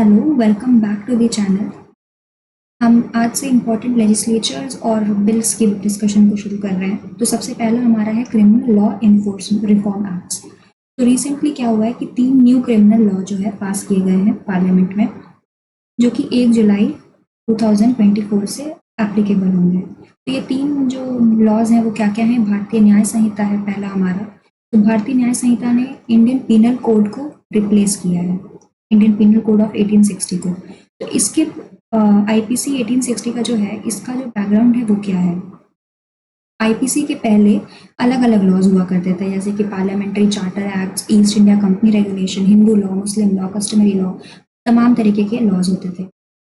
Hello, welcome back to the channel. हम आज से इम्पोर्टेंट लेजिस्लेचर्स और बिल्स की डिस्कशन को शुरू कर रहे हैं। तो सबसे पहला हमारा है criminal law enforcement reform acts. तो रिसेंटली क्या हुआ है कि 3 न्यू क्रिमिनल लॉ जो है पास किए गए हैं पार्लियामेंट में, जो कि 1 जुलाई 2024 से एप्लीकेबल होंगे। तो ये 3 जो लॉज हैं वो क्या क्या हैं? भारतीय न्याय संहिता है पहला हमारा। तो भारतीय न्याय संहिता ने इंडियन पीनल कोड को रिप्लेस किया है, इंडियन पीनल कोड ऑफ 1860 को। तो इसके आईपीसी 1860 का जो है, इसका जो बैकग्राउंड है वो क्या है? आईपीसी के पहले अलग अलग लॉज हुआ करते थे, जैसे कि parliamentary charter act, east India company regulation, Hindu law, मुस्लिम लॉ, कस्टमरी लॉ, तमाम तरीके के लॉज होते थे।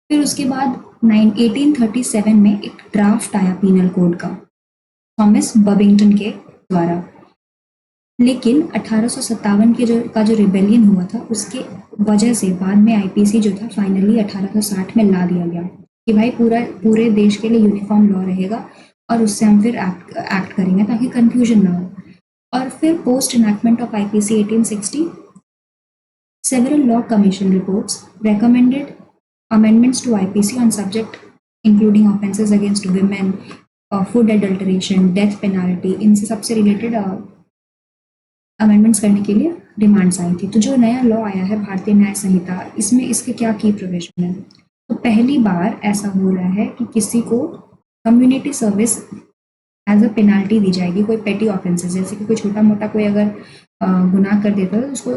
फिर उसके बाद 1837 में एक ड्राफ्ट आया पीनल कोड का, थॉमस बबिंगटन के द्वारा। लेकिन 1857 के जो रिबेलियन हुआ था, उसके वजह से बाद में आईपीसी जो था फाइनली 1860 में ला दिया गया कि भाई पूरे देश के लिए यूनिफॉर्म लॉ रहेगा और उससे हम फिर एक्ट करेंगे ताकि कंफ्यूजन ना हो। और फिर post enactment of IPC 1860, several law commission reports recommended amendments to IPC on subject including offences against women, food adulteration, death penalty, इनसे सबसे रिलेटेड अमेंडमेंट्स करने के लिए डिमांड्स आई थी। तो जो नया लॉ आया है भारतीय न्याय संहिता, इसमें इसके क्या की प्रोविजन है? तो पहली बार ऐसा हो रहा है कि किसी को community service as a penalty दी जाएगी। कोई पेटी ऑफेंसेस, जैसे कि कोई छोटा मोटा कोई अगर गुनाह कर देता है तो उसको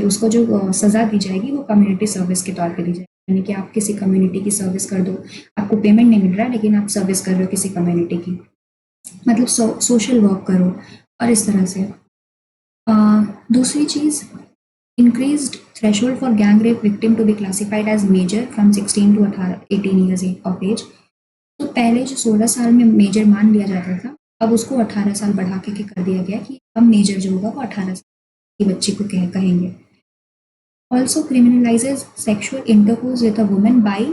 उसको जो सजा दी जाएगी वो कम्युनिटी सर्विस के तौर पे दी जाएगी। यानी कि आप किसी कम्युनिटी की सर्विस कर दो, आपको पेमेंट नहीं मिल रहा है लेकिन आप सर्विस कर रहे हो किसी कम्युनिटी की, मतलब सोशल वर्क करो और इस तरह से। दूसरी चीज़, increased threshold for gang rape victim to be classified as major from 16 to 18 years of age। तो पहले जो 16 साल में मेजर मान लिया जाता था, अब उसको 18 साल बढ़ा के कर दिया गया कि अब मेजर जो होगा वो 18 साल की बच्ची को कहेंगे। Also criminalizes sexual intercourse with a woman by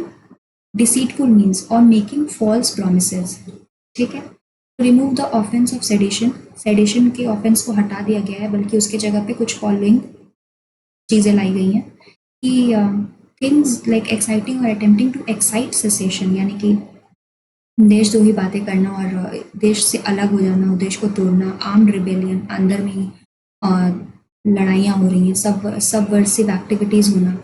deceitful means और मेकिंग फॉल्स प्रोमिसेस। ठीक है। Remove the offence of sedition, sedition के ऑफेंस को हटा दिया गया है, बल्कि उसके जगह पे कुछ फॉलोइंग चीज़ें लाई गई हैं कि थिंग्स लाइक एक्साइटिंग और अटेम्प्टिंग टू एक्साइट सेसेशन, यानी कि देशद्रोही बातें करना और देश से अलग हो जाना, देश को तोड़ना, आर्म्ड रिबेलियन, अंदर में ही लड़ाइयाँ हो रही हैं, सबवर्सिव एक्टिविटीज़ होना,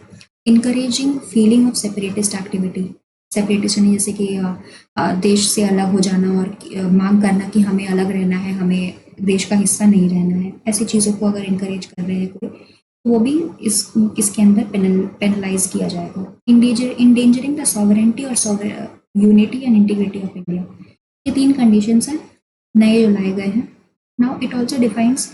encouraging feeling of separatist activity, separatist जैसे कि देश से अलग हो जाना और मांग करना कि हमें अलग रहना है, हमें देश का हिस्सा नहीं रहना है। ऐसी चीज़ों को अगर इनकरेज कर रहे हैं कोई, तो वो भी इसके अंदर पेनलाइज किया जाएगा। इंडेंजरिंग द सॉवरेंटी और unity and integrity of India, ये 3 कंडीशंस हैं नए जो लाए गए हैं। Now it also defines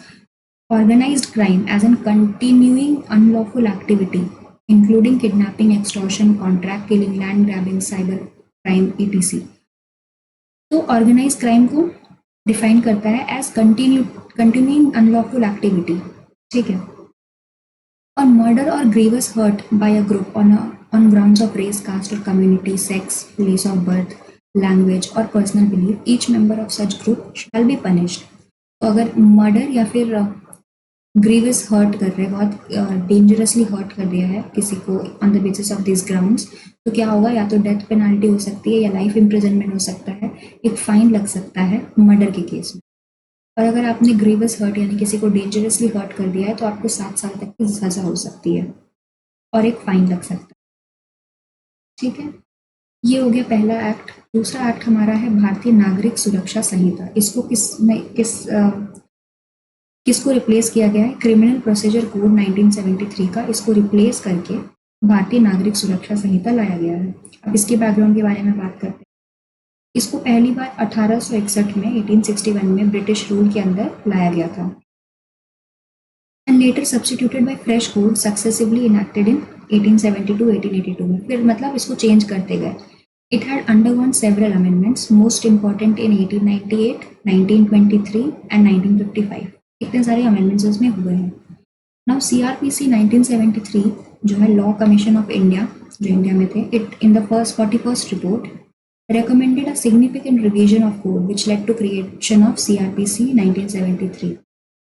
organized crime as in continuing unlawful activity including kidnapping, extortion, contract killing, land grabbing, cyber crime etc। तो ऑर्गेनाइज क्राइम को डिफाइन करता है एज कंटिन्यूइंग अनलॉफुल एक्टिविटी। ठीक है। और मर्डर और grievous hurt by a group on grounds of race, caste और community, sex, place of birth, language और personal belief, each member of such group shall be punished. तो अगर murder या फिर ग्रीवस हर्ट कर रहे हैं, बहुत डेंजरसली हर्ट कर दिया है किसी को on the basis of this grounds, तो क्या होगा? या तो डेथ पेनाल्टी हो सकती है या लाइफ इम्प्रिजनमेंट हो सकता है, एक फाइन लग सकता है मर्डर के केस में। और अगर आपने ग्रीवस हर्ट यानी किसी को डेंजरसली हर्ट कर दिया है तो आपको 7 साल तक की सजा हो सकती है और एक फाइन लग सकता है। ठीक है। ये हो गया पहला एक्ट। दूसरा एक्ट हमारा है भारतीय नागरिक सुरक्षा संहिता। इसको किसको रिप्लेस किया गया है? क्रिमिनल प्रोसीजर कोड 1973 का, इसको रिप्लेस करके भारतीय नागरिक सुरक्षा संहिता लाया गया है। अब इसके बैकग्राउंड के बारे में बात करते हैं। इसको पहली बार 1861 में 1861 में ब्रिटिश रूल के अंदर लाया गया था and later substituted by fresh code successively enacted in 1872-1882 में। फिर मतलब इसको चेंज करते गए। It had undergone several amendments, most important in 1898, 1923 and 1955। इतने सारे अमेंडमेंट्स इसमें हुए हैं। नाउ CRPC 1973 जो है लॉ कमीशन ऑफ इंडिया, जो इंडिया में थे, it in the 41st report recommended a significant revision of code which led to creation of CRPC 1973।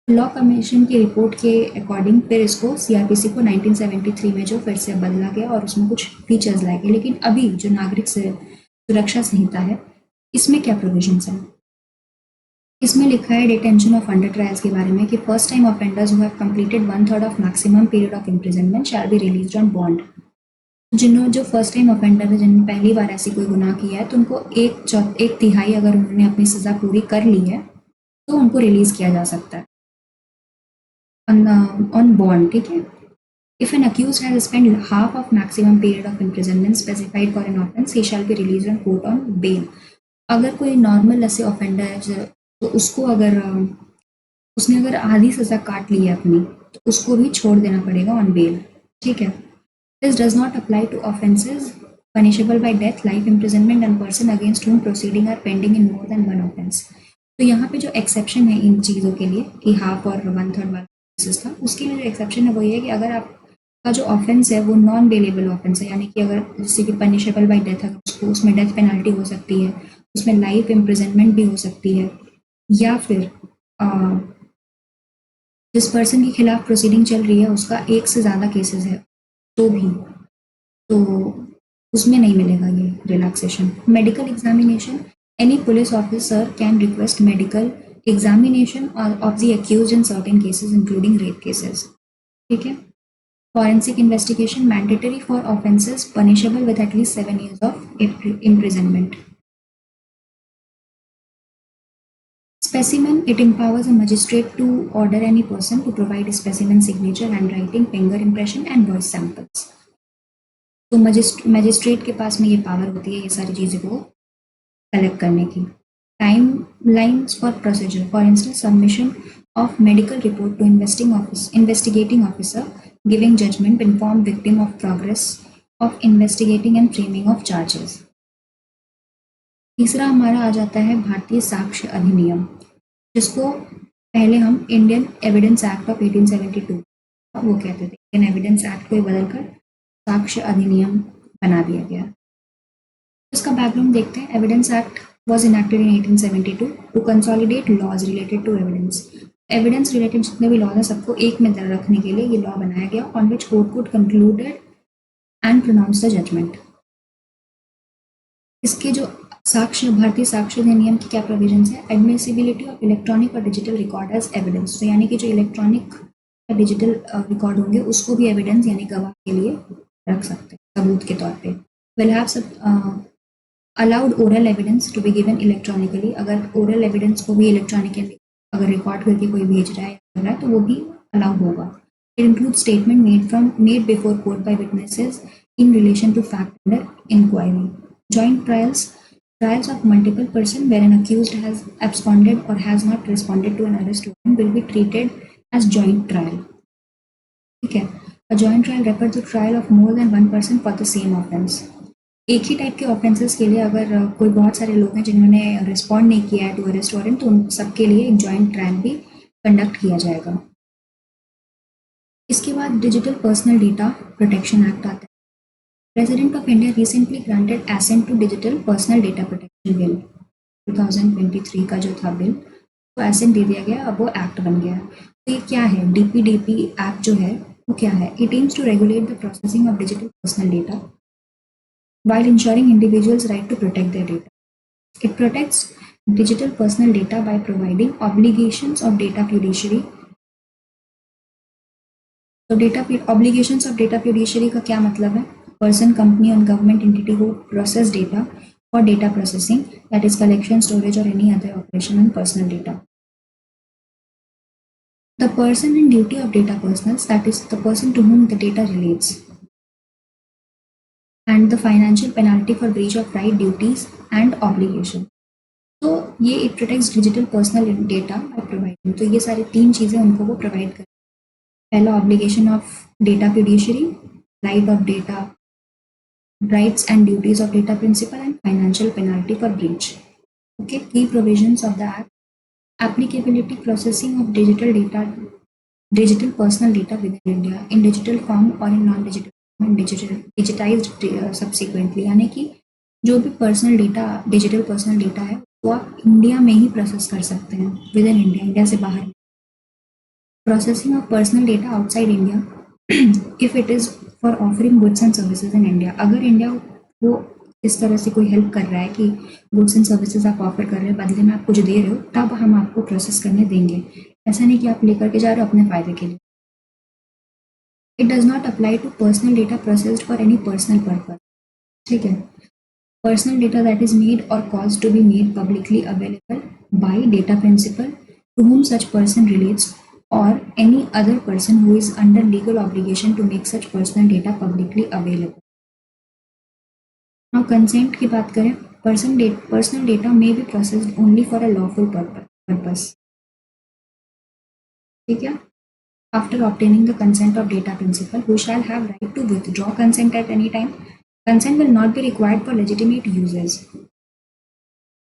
Law commission की रिपोर्ट के अकॉर्डिंग फिर इसको सीआरपीसी को 1973 में जो फिर से बदला गया और उसमें कुछ फीचर्स लाए गए। लेकिन अभी जो नागरिक सुरक्षा संहिता है, इसमें क्या प्रोविजंस हैं? इसमें लिखा है डिटेंशन ऑफ अंडर ट्रायल्स के बारे में कि first time offenders who have completed 1/3 of maximum period of imprisonment shall be released on bond. जिन्होंने जो फर्स्ट टाइम ऑफेंडर है, जिन्होंने पहली बार ऐसी कोई गुनाह किया है, तो उनको एक तिहाई अगर उन्होंने अपनी सजा पूरी कर ली है तो उनको रिलीज किया जा सकता है ऑन बॉन्ड, ठीक है। If an accused has spent half of maximum period of imprisonment specified for an offence, he shall be released on court on bail. अगर कोई नॉर्मल ऐसे ऑफेंडर है तो उसको अगर उसने अगर आधी सजा काट ली है अपनी, तो उसको भी छोड़ देना पड़ेगा ऑन बेल, ठीक है। This does not apply to offences punishable by death, life imprisonment and person against whom proceeding are pending in more than one offence. तो यहाँ पे जो एक्सेप्शन है इन चीज़ों के लिए कि हाफ और 1/3 वाला केसेस था, उसके लिए जो एक्सेप्शन है वो ये है कि अगर आपका जो ऑफेंस है वो नॉन बेलेबल ऑफेंस है, यानी कि अगर जैसे कि पनिशेबल बाय डेथ है, उसको उसमें डेथ पेनल्टी हो सकती है, उसमें लाइफ इम्प्रिजनमेंट भी हो सकती है, या फिर जिस पर्सन के खिलाफ प्रोसीडिंग चल रही है उसका एक से ज़्यादा केसेस है तो भी, तो उसमें नहीं मिलेगा ये relaxation. Medical examination, any police officer can request medical examination of the accused in certain cases including rape cases, ठीक है। Forensic investigation mandatory for offences punishable with at least 7 years of imprisonment. Specimen, it empowers a magistrate to order any person to provide a specimen signature, handwriting, finger impression and voice samples. तो magistrate के पास में ये power होती है ये सारी चीज़ें को कलेक्ट करने की। Timelines for procedure, for instance submission of medical report to investigating officer, giving judgement, inform victim of progress of investigating and framing of charges. तीसरा हमारा आ जाता है भारतीय साक्ष्य अधिनियम, जिसको पहले हम इंडियन एविडेंस एक्ट ऑफ 1872 वो कहते थे। इंडियन एविडेंस एक्ट को बदलकर साक्ष्य अधिनियम बना दिया गया। इसका बैकग्राउंड देखते हैं। Evidence act was enacted in 1872 to consolidate laws related to evidence. Evidence related जितने भी लॉज हैं सबको एक में रखने के लिए ये लॉ बनाया गया, on which court could concluded and pronounce the judgement. इसके जो साक्ष्य भारतीय साक्ष्य अधिनियम की क्या प्रोविजंस है? एडमिसिबिलिटी ऑफ इलेक्ट्रॉनिक और डिजिटल रिकॉर्ड एज एविडेंस, तो यानी कि जो इलेक्ट्रॉनिक या डिजिटल रिकॉर्ड होंगे उसको भी एविडेंस यानी गवाह के लिए रख सकते हैं सबूत के तौर पे। विल हैव सब allowed oral evidence to be given electronically, अगर ओरल एविडेंस को भी इलेक्ट्रॉनिकली अगर रिकॉर्ड करके कोई भेज रहा है कर रहा है तो वो भी अलाउड होगा। It include statement made before court by witnesses in relation to fact under inquiry. Joint trials of multiple person where an accused has absconded or has not responded to an arrest warrant will be treated as joint trial, ठीक है। A joint trial refers to trial of more than one person for the same offense. एक ही type के offences के लिए अगर कोई बहुत सारे लोग हैं जिन्होंने रिस्पॉन्ड नहीं किया है टू अरेस्ट वारंट, तो उन सबके लिए एक जॉइंट ट्रायल भी कंडक्ट किया जाएगा। इसके बाद digital personal data protection act आता है। President of India recently granted assent to digital personal data protection bill 2023 का जो था बिल, तो एसेंट दे दिया गया, अब वो एक्ट बन गया। तो ये क्या है? DPDP एक्ट जो है वो क्या है? It aims to regulate the processing of digital personal data while ensuring individuals' right to protect their data. It protects digital personal data by providing obligations of data fiduciary. तो obligations of data fiduciary का क्या मतलब है? Person, company and government entity who process data for data processing, that is collection, storage or any other operation on personal data. The person in duty of data personals, that is the person to whom the data relates. And the financial penalty for breach of right, duties and obligation. तो ये it protects digital personal data by providing, तो ये सारी तीन चीज़ें उनको वो provide कर। पहला obligation of data fiduciary, right of data, rights and duties of data principal and financial penalty for breach. Okay, की provisions of the act, applicability processing of digital personal data within India in digital form और in non digital digitized subsequently, यानी कि जो भी personal data digital personal data है वो आप India में ही प्रोसेस कर सकते हैं विद इन इंडिया, इंडिया से बाहर। Processing of personal data outside India, if it is for offering goods and services in India, अगर इंडिया वो इस तरह से कोई हेल्प कर रहा है कि गुड्स एंड सर्विसेज आप ऑफर कर रहे हैं, बदले में आप कुछ दे रहे हो, तब हम आपको प्रोसेस करने देंगे। ऐसा नहीं कि आप लेकर के जा रहे हो अपने फायदे के लिए। It does not apply to personal data processed for any personal purpose. ठीक है। Personal data that is made और caused to be made publicly available by data principal to whom such person relates or any other person who is under legal obligation to make such personal data publicly available. Now consent की बात करें, personal data may be processed only for a lawful purpose. ठीक है। After obtaining the consent of data principal, who shall have right to withdraw consent at any time. Consent will not be required for legitimate uses,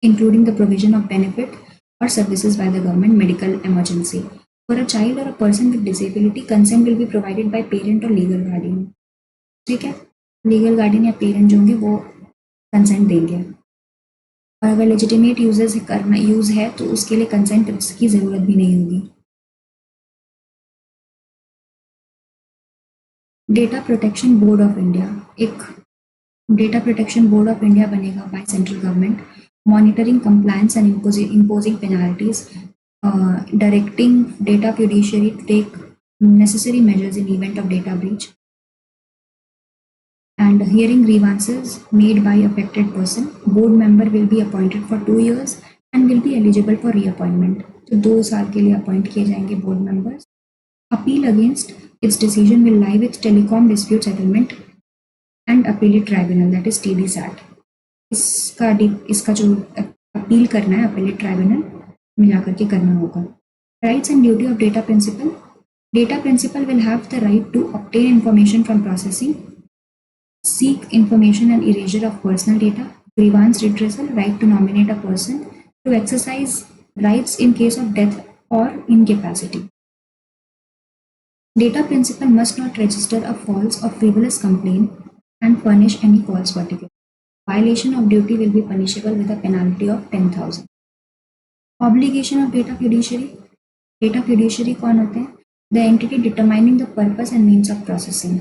including the provision of benefit or services by the government, medical emergency. For a child or a person with disability, consent will be provided by parent or legal guardian. ठीक है। Legal guardian या parent जो होंगे वो consent देंगे। और अगर legitimate use है तो उसके लिए कंसेंट की जरूरत भी नहीं होगी। Data protection board of India, एक data protection board of India बनेगा by central government, monitoring compliance and imposing penalties, directing data fiduciary to take necessary measures in event of data breach, and hearing grievances made by affected person. Board member will be appointed for 2 years and will be eligible for reappointment. तो 2 साल के लिए appoint किए जाएंगे board members. Appeal against it's decision will lie with telecom dispute settlement and appellate tribunal, that is TDSAT। इसका जो appeal करना है अपीलेट ट्राइब्यूनल में जाकर के करना होगा। Rights and duty of data principal, data principal will have the right to obtain information from processing, seek information and erasure of personal data, grievance redressal, right to nominate a person, to exercise rights in case of death or incapacity. Data principal must not register a false or frivolous complaint and furnish any false particulars. Violation of duty will be punishable with a penalty of 10,000. Obligation of data fiduciary. Data fiduciary कौन होते हैं? The entity determining the purpose and means of processing.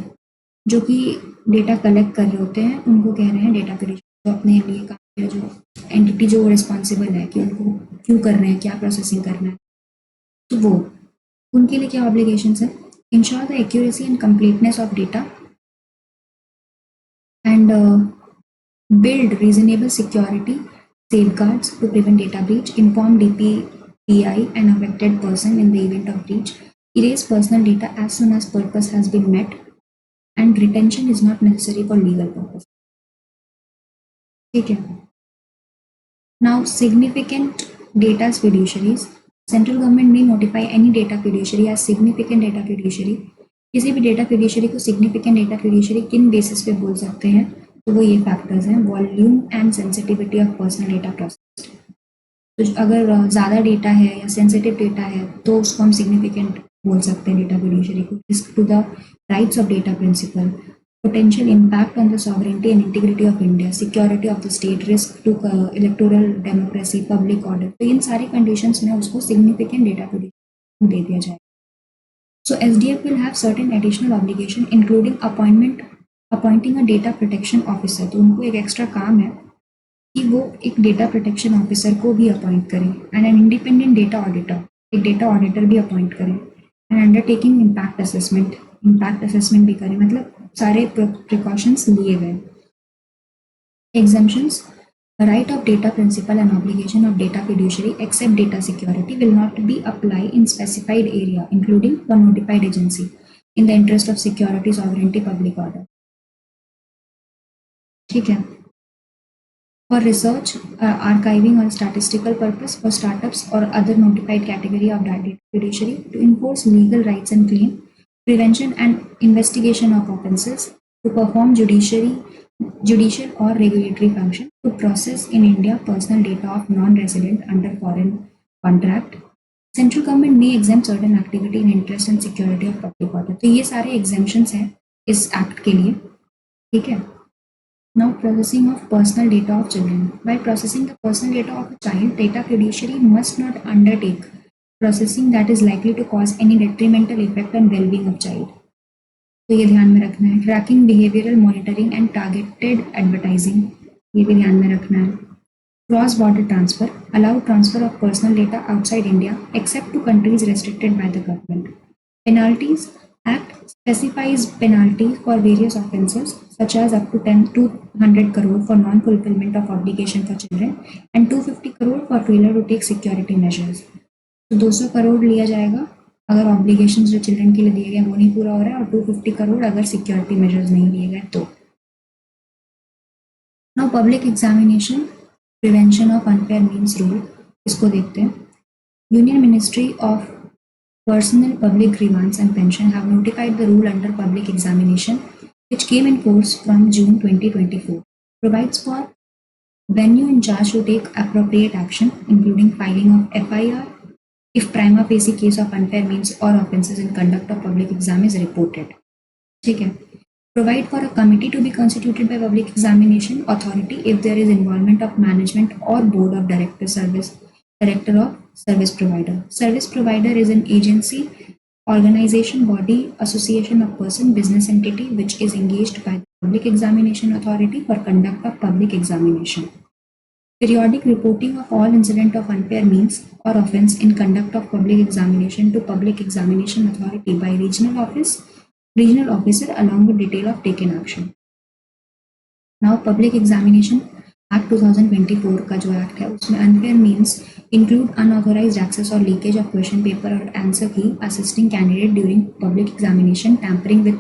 जो कि data collect कर रहे होते हैं उनको कह रहे हैं डेटा फिड्यूशियरी। जो अपने लिए काम किया, जो एंटिटी जो रिस्पॉन्सिबल है कि उनको क्यों कर रहे हैं, क्या प्रोसेसिंग करना है, तो वो उनके लिए क्या ऑब्लिगेशंस है? Ensure the accuracy and completeness of data and build reasonable security safeguards to prevent data breach, inform DPPI and affected person in the event of breach, erase personal data as soon as purpose has been met, and retention is not necessary for legal purpose. ठीक है। Now significant data fiduciaries, central government may notify any data fiduciary as significant data fiduciary. किसी भी data fiduciary को significant data fiduciary किन basis पे बोल सकते हैं? तो वो ये फैक्टर्स हैं, volume and sensitivity of personal data process. तो अगर ज़्यादा डेटा है या सेंसिटिव डेटा है तो उसको हम सिग्निफिकेंट बोल सकते हैं डेटा फिड्यूशियरी को। Risk to the rights of data principal, potential impact on the sovereignty and integrity of India, security of the state, risk to electoral democracy, public order. तो इन सारी कंडीशंस में उसको सिग्निफिकेंट डेटा फिड्यूशियरी दे दिया जाए। So SDF will have certain additional obligation including appointing a data protection officer. तो उनको एक एक्स्ट्रा काम है कि वो एक डेटा प्रोटेक्शन ऑफिसर को भी अपॉइंट करें and an independent data auditor, एक डेटा ऑडिटर भी अपॉइंट करें एंड अंडरटेकिंग इम्पैक्ट असेसमेंट भी करें। मतलब सारे प्रिकॉशंस लिए गए। Exemptions, right of data principal and obligation of data fiduciary except data security will not be applied in specified area including for notified agency in the interest of security, sovereignty, public order. ठीक है। For research, archiving or statistical purpose, for startups or other notified category of data fiduciary, to enforce legal rights and claim, prevention and investigation of offences, to perform judicial or regulatory function, to process in India personal data of non-resident under foreign contract. Central government may exempt certain activity in interest and security of public order. तो ये सारे exemptions हैं इस act के लिए। ठीक है। Now processing of personal data of children. By processing the personal data of a child, data fiduciary must not undertake processing that is likely to cause any detrimental effect on well-being of child. तो ये ध्यान में रखना है. Tracking behavioural monitoring and targeted advertising, ये भी ध्यान में रखना है. Cross border transfer, allow transfer of personal data outside India except to countries restricted by the government. Penalties, act specifies penalties for various offences such as up to 200 crore for non-fulfillment of obligation for children and 250 crore for failure to take security measures. तो 200 करोड़ लिया जाएगा अगर obligations जो children के लिए दिए गए वो नहीं पूरा हो रहा है, और 250 करोड़ अगर सिक्योरिटी मेजर्स नहीं लिए गए तो. Now public examination prevention of unfair means rule, इसको देखते हैं. Union ministry of Personnel, Public Grievance and Pension have notified the rule under public examination, which came in force from June 2024. Provides for venue in charge to take appropriate action, including filing of FIR if prima facie case of unfair means or offences in conduct of public exam is reported. ठीक है. Provide for a committee to be constituted by public examination authority if there is involvement of management or board of director of service provider. Service provider is an agency, organization, body, association of person, business entity which is engaged by the public examination authority for conduct of public examination. Periodic reporting of all incident of unfair means or offense in conduct of public examination to public examination authority by regional officer along with detail of taken action. Now public examination act 2024 का जो act है उसमें unfair means include unauthorised access और leakage of question paper और answer की, assisting candidate during public examination, tampering with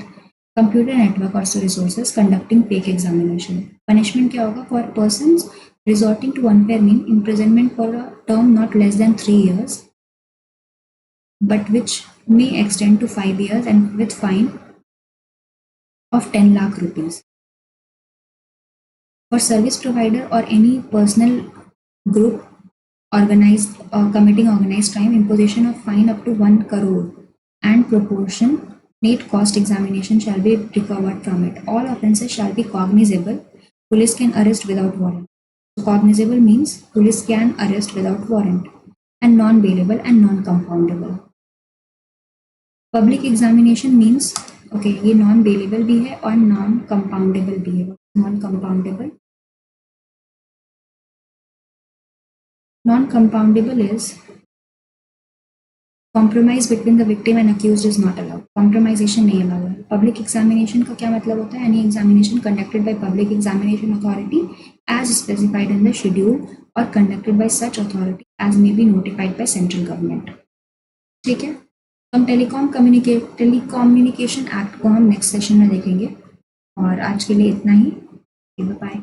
computer network और resources, conducting fake examination. Punishment क्या होगा? For persons resorting to unfair mean, imprisonment for a term not less than 3 years but which may extend to 5 years and with fine of 10 lakh rupees. For service provider or any personal group organized committing organized crime, imposition of fine up to 1 crore and proportionate cost examination shall be recovered from it. All offences shall be cognizable. Police can arrest without warrant. So cognizable means police can arrest without warrant, and non-bailable and non-compoundable. Public examination means okay, ये non-bailable भी है और non-compoundable भी है. Non-compoundable. Non-compoundable is compromise between the victim and accused is not allowed. Compromisation नहीं allowed है. Public examination का क्या मतलब होता है? Any examination conducted by public examination authority as specified in the schedule or conducted by such authority as may be notified by central government. ठीक है. हम टेलीकम्युनिकेशन एक्ट को हम नेक्स्ट सेशन में देखेंगे और आज के लिए इतना ही. बाय.